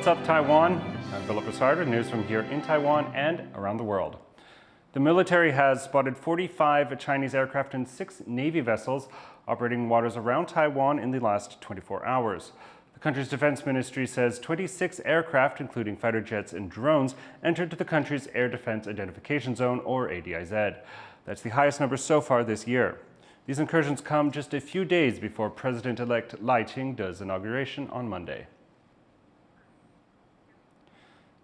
What's up, Taiwan? I'm Brossard with news from here in Taiwan and around the world. The military has spotted 45 Chinese aircraft and 6 Navy vessels operating in waters around Taiwan in the last 24 hours. The country's defense ministry says 26 aircraft, including fighter jets and drones, entered the country's Air Defense Identification Zone, or ADIZ. That's the highest number so far this year. These incursions come just a few days before President-elect Taichung's inauguration on Monday.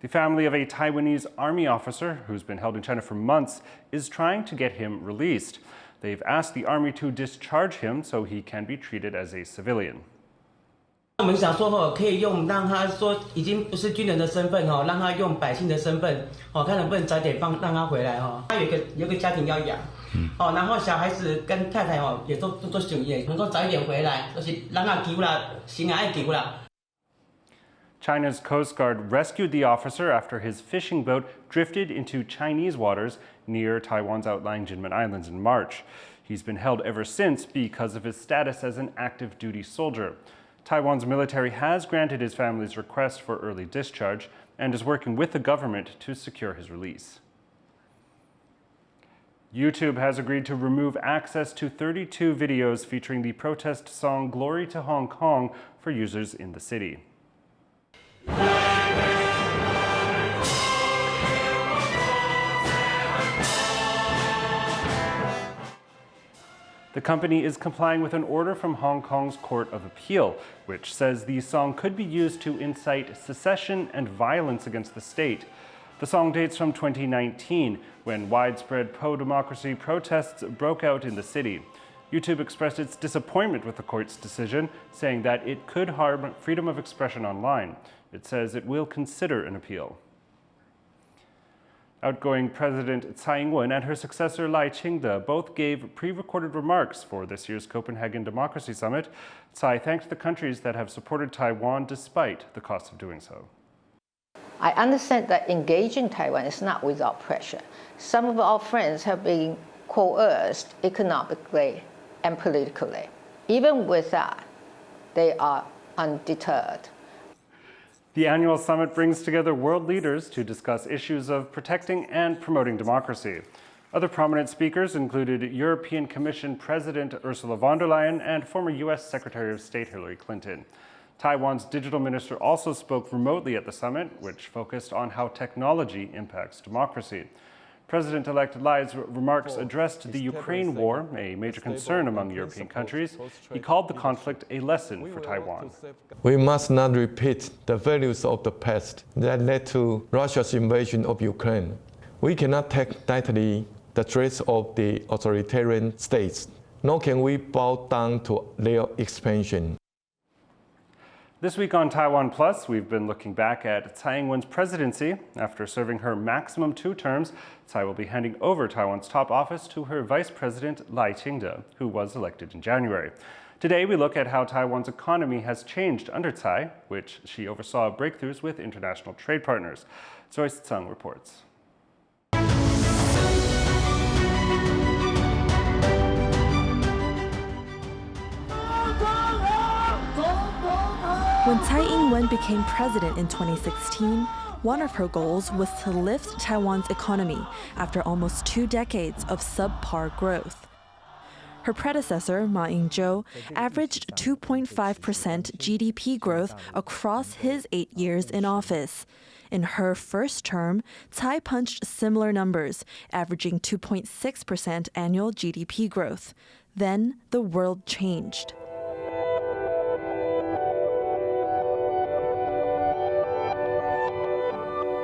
The family of a Taiwanese army officer who's been held in China for months is trying to get him released. They've asked the army to discharge him so he can be treated as a civilian. 我们想说可以用让他说已经不是军人的身份让他用百姓的身份看能不能早点让他回来他有个家庭要养然后小孩子跟太太也都想也能够早一点回来，就是让他救啦，心爱救啦。 China's Coast Guard rescued the officer after his fishing boat drifted into Chinese waters near Taiwan's outlying Jinmen Islands in March. He's been held ever since because of his status as an active duty soldier. Taiwan's military has granted his family's request for early discharge and is working with the government to secure his release. YouTube has agreed to remove access to 32 videos featuring the protest song Glory to Hong Kong for users in the city. The company is complying with an order from Hong Kong's Court of Appeal, which says the song could be used to incite secession and violence against the state. The song dates from 2019, when widespread pro-democracy protests broke out in the city. YouTube expressed its disappointment with the court's decision, saying that it could harm freedom of expression online. It says it will consider an appeal. Outgoing President Tsai and her successor Taichung both gave pre-recorded remarks for this year's Copenhagen Democracy Summit. Tsai thanked the countries that have supported Taiwan despite the cost of doing so. I understand that engaging Taiwan is not without pressure. Some of our friends have been coerced economically and politically. Even with that, they are undeterred. The annual summit brings together world leaders to discuss issues of protecting and promoting democracy. Other prominent speakers included European Commission President Ursula von der Leyen and former U.S. Secretary of State Hillary Clinton. Taiwan's digital minister also spoke remotely at the summit, which focused on how technology impacts democracy. President-elect Tsai's remarks addressed the Ukraine war, a major concern among European countries. He called the conflict a lesson for Taiwan. We must not repeat the values of the past that led to Russia's invasion of Ukraine. We cannot take lightly the threats of the authoritarian states, nor can we bow down to their expansion. This week on TaiwanPlus, we've been looking back at Tsai Ing-wen's presidency. After serving her maximum 2 terms, Tsai will be handing over Taiwan's top office to her vice president, Taichung, who was elected in January. Today, we look at how Taiwan's economy has changed under Tsai, which she oversaw breakthroughs with international trade partners. Tsai reports. When Tsai Ing-wen became president in 2016, one of her goals was to lift Taiwan's economy after almost 2 decades of subpar growth. Her predecessor, Ma Ying-jeou, averaged 2.5% GDP growth across his 8 years in office. In her first term, Tsai punched similar numbers, averaging 2.6% annual GDP growth. Then the world changed.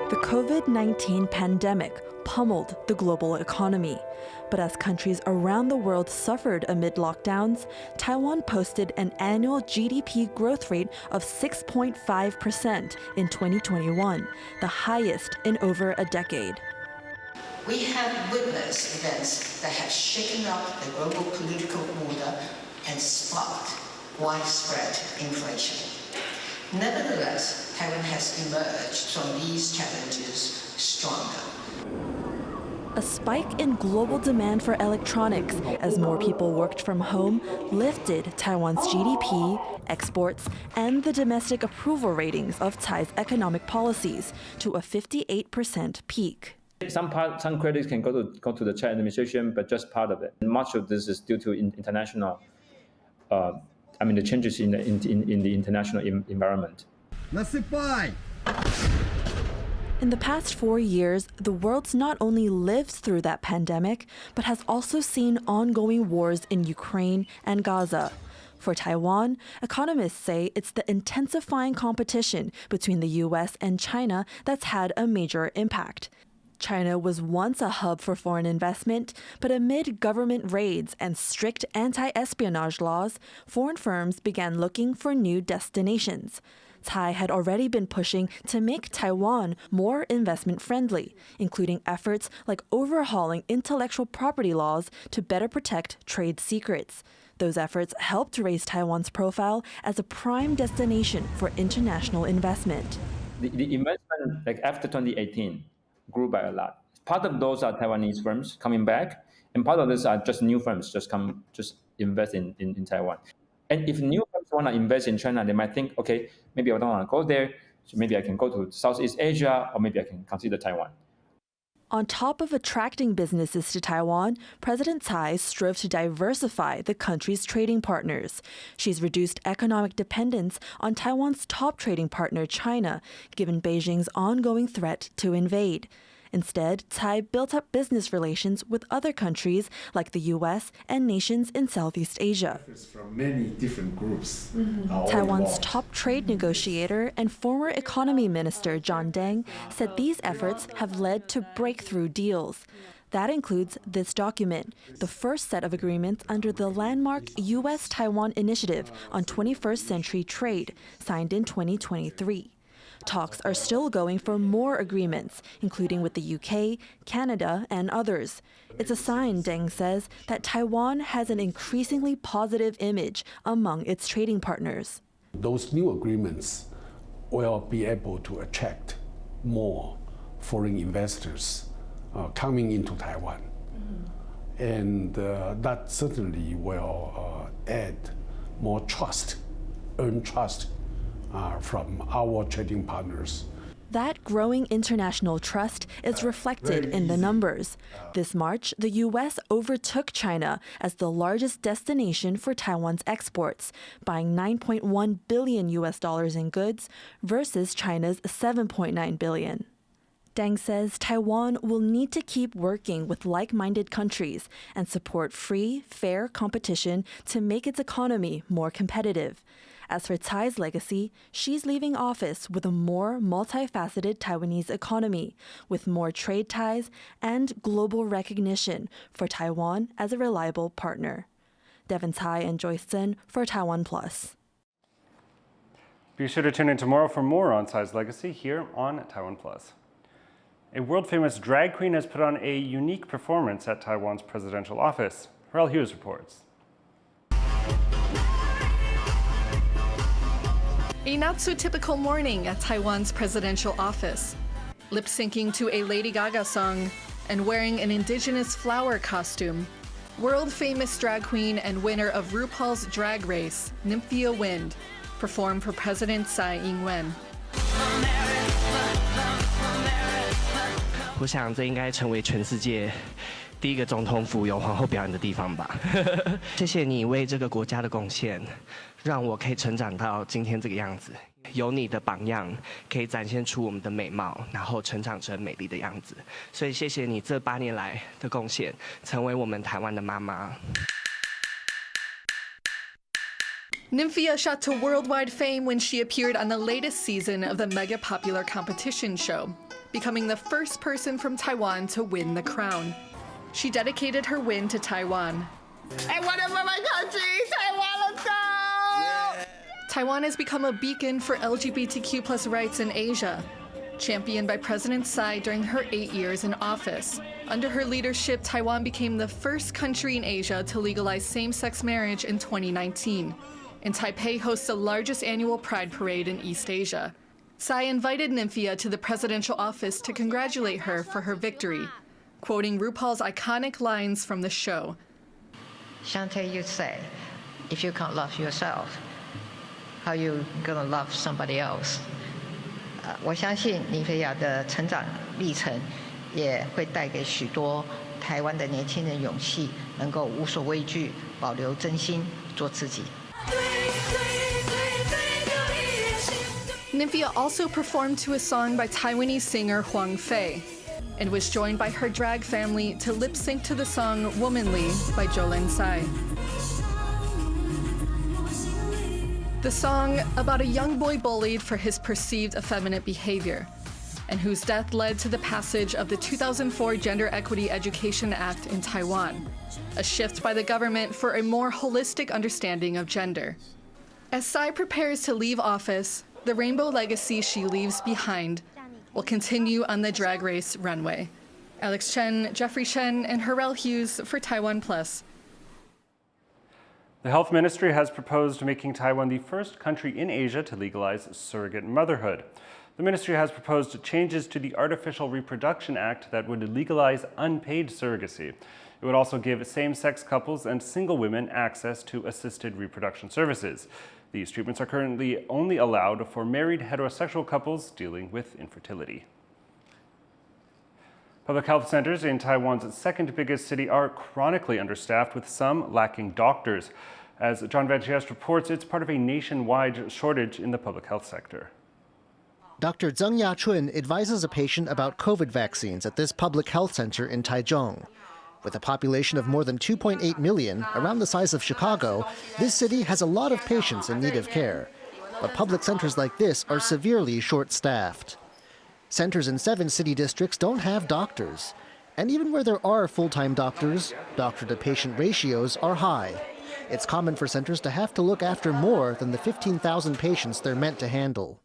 The COVID-19 pandemic pummeled the global economy. But as countries around the world suffered amid lockdowns, Taiwan posted an annual GDP growth rate of 6.5% in 2021, the highest in over a decade. We have witnessed events that have shaken up the global political order and sparked widespread inflation. Nevertheless, Taiwan has emerged from these challenges stronger. A spike in global demand for electronics as more people worked from home lifted Taiwan's GDP, exports, and the domestic approval ratings of Tsai's economic policies to a 58% peak. Some credits can go to the Tsai administration, but just part of it. And much of this is due to international, the changes in the international environment. Let's supply. In the past 4 years, the world's not only lived through that pandemic, but has also seen ongoing wars in Ukraine and Gaza. For Taiwan, economists say it's the intensifying competition between the US and China that's had a major impact. China was once a hub for foreign investment, but amid government raids and strict anti-espionage laws, foreign firms began looking for new destinations. Tsai had already been pushing to make Taiwan more investment-friendly, including efforts like overhauling intellectual property laws to better protect trade secrets. Those efforts helped raise Taiwan's profile as a prime destination for international investment. The investment, after 2018, grew by a lot. Part of those are Taiwanese firms coming back, and part of those are just new firms just invest in Taiwan. And if new firms want to invest in China, they might think, okay, maybe I don't want to go there, so maybe I can go to Southeast Asia, or maybe I can consider Taiwan. On top of attracting businesses to Taiwan, President Tsai strove to diversify the country's trading partners. She's reduced economic dependence on Taiwan's top trading partner, China, given Beijing's ongoing threat to invade. Instead, Tsai built up business relations with other countries like the U.S. and nations in Southeast Asia. From many different groups. Taiwan's top trade negotiator and former economy minister John Deng said these efforts have led to breakthrough deals. That includes this document, the first set of agreements under the landmark U.S.-Taiwan Initiative on 21st Century Trade, signed in 2023. Talks are still going for more agreements, including with the UK, Canada, and others. It's a sign, Deng says, that Taiwan has an increasingly positive image among its trading partners. Those new agreements will be able to attract more foreign investors coming into Taiwan. And that certainly will add more trust, earn trust from our trading partners. That growing international trust is reflected in the numbers. This March, the U.S. overtook China as the largest destination for Taiwan's exports, buying $9.1 billion in goods versus China's $7.9 billion. Deng says Taiwan will need to keep working with like-minded countries and support free, fair competition to make its economy more competitive. As for Tsai's legacy, she's leaving office with a more multifaceted Taiwanese economy, with more trade ties and global recognition for Taiwan as a reliable partner. Devin Tsai and Joyce Tsen for TaiwanPlus. Be sure to tune in tomorrow for more on Tsai's legacy here on TaiwanPlus. A world-famous drag queen has put on a unique performance at Taiwan's presidential office. Harrell Hughes reports. A not-so-typical morning at Taiwan's presidential office. Lip-syncing to a Lady Gaga song and wearing an indigenous flower costume, world-famous drag queen and winner of RuPaul's Drag Race, Nymphia Wind, performed for President Tsai Ing-wen. 我想这应该成为全世界第一个总统府有皇后表演的地方吧。谢谢你为这个国家的贡献，让我可以成长到今天这个样子。有你的榜样，可以展现出我们的美貌，然后成长成美丽的样子。所以谢谢你这8年来的贡献，成为我们台湾的妈妈。Nymphia shot to worldwide fame when she appeared on the latest season of the mega-popular competition show, becoming the first person from Taiwan to win the crown. She dedicated her win to Taiwan. I won it for my country! Taiwan, let's go! Yeah. Taiwan has become a beacon for LGBTQ+ rights in Asia, championed by President Tsai during her 8 years in office. Under her leadership, Taiwan became the first country in Asia to legalize same-sex marriage in 2019. And Taipei hosts the largest annual Pride Parade in East Asia. Tsai invited Nymphia to the presidential office to congratulate her for her victory. quoting RuPaul's iconic lines from the show. Shantae, you say, if you can't love yourself, how you gonna love somebody else? 我相信尼菲亚的成长历程也会带给许多台湾的年轻人勇气，能够无所畏惧，保留真心，做自己。Nymphia also performed to a song by Taiwanese singer Huang Fei and was joined by her drag family to lip sync to the song Womanly by Tsai. The song about a young boy bullied for his perceived effeminate behavior and whose death led to the passage of the 2004 Gender Equity Education Act in Taiwan, a shift by the government for a more holistic understanding of gender. As Tsai prepares to leave office, the rainbow legacy she leaves behind will continue on the drag race runway. Alex Chen, Jeffrey Chen, and Harrell Hughes for TaiwanPlus. The Health Ministry has proposed making Taiwan the first country in Asia to legalize surrogate motherhood. The ministry has proposed changes to the Artificial Reproduction Act that would legalize unpaid surrogacy. It would also give same-sex couples and single women access to assisted reproduction services. These treatments are currently only allowed for married heterosexual couples dealing with infertility. Public health centers in Taiwan's second biggest city are chronically understaffed, with some lacking doctors. As John Van Chiest reports, it's part of a nationwide shortage in the public health sector. Dr. Zeng Ya-chun advises a patient about COVID vaccines at this public health center in Taichung. With a population of more than 2.8 million, around the size of Chicago, this city has a lot of patients in need of care. But public centers like this are severely short-staffed. Centers in 7 city districts don't have doctors. And even where there are full-time doctors, doctor-to-patient ratios are high. It's common for centers to have to look after more than the 15,000 patients they're meant to handle.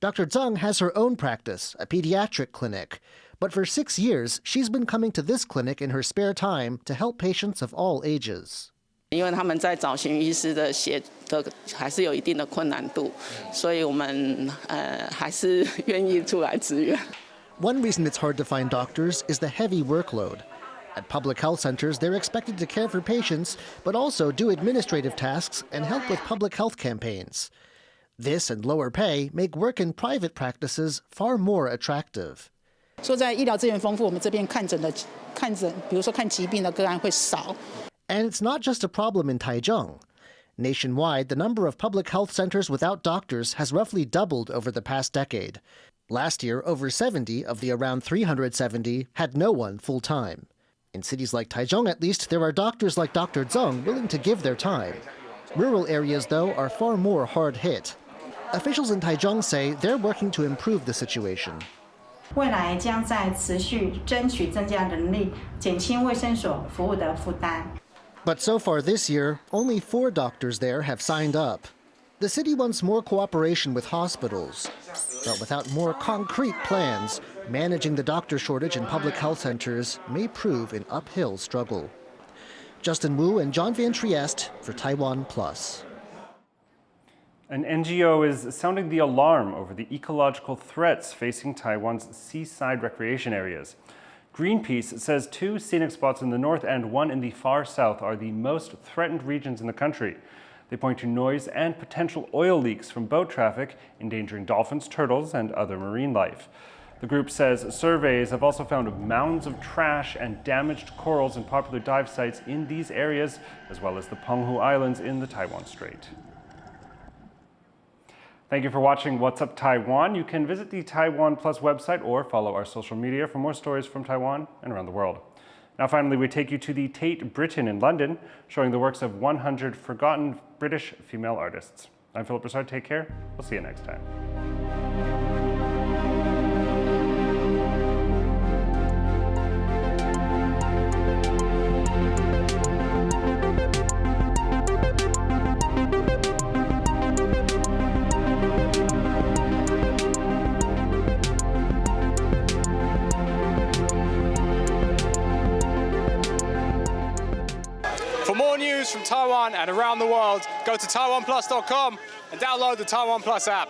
Dr. Zeng has her own practice, a pediatric clinic. But for 6 years, she's been coming to this clinic in her spare time to help patients of all ages. 因为他们在找寻医师的还是有一定的困难度，所以我们还是愿意出来支援。One reason it's hard to find doctors is the heavy workload. At public health centers, they're expected to care for patients, but also do administrative tasks and help with public health campaigns. This and lower pay make work in private practices far more attractive. 说在医疗资源丰富，我们这边看诊，比如说看疾病的个案会少。And it's not just a problem in Taichung. Nationwide, the number of public health centers without doctors has roughly doubled over the past decade. Last year, over 70 of the around 370 had no one full-time. In cities like Taichung, at least, there are doctors like Dr. Zeng willing to give their time. Rural areas, though, are far more hard hit. Officials in Taichung say they're working to improve the situation. 未来将在持续争取增加人力，减轻卫生所服务的负担。 But so far this year, only 4 doctors there have signed up. The city wants more cooperation with hospitals. But without more concrete plans, managing the doctor shortage in public health centers may prove an uphill struggle. Justin Wu and John Van Trieste for TaiwanPlus. An NGO is sounding the alarm over the ecological threats facing Taiwan's seaside recreation areas. Greenpeace says 2 scenic spots in the north and 1 in the far south are the most threatened regions in the country. They point to noise and potential oil leaks from boat traffic, endangering dolphins, turtles, and other marine life. The group says surveys have also found mounds of trash and damaged corals in popular dive sites in these areas, as well as the Penghu Islands in the Taiwan Strait. Thank you for watching What's Up Taiwan. You can visit the TaiwanPlus website or follow our social media for more stories from Taiwan and around the world. Now finally, we take you to the Tate Britain in London, showing the works of 100 forgotten British female artists. I'm Philip Brossard. Take care. We'll see you next time. For more news from Taiwan and around the world, go to TaiwanPlus.com and download the TaiwanPlus app.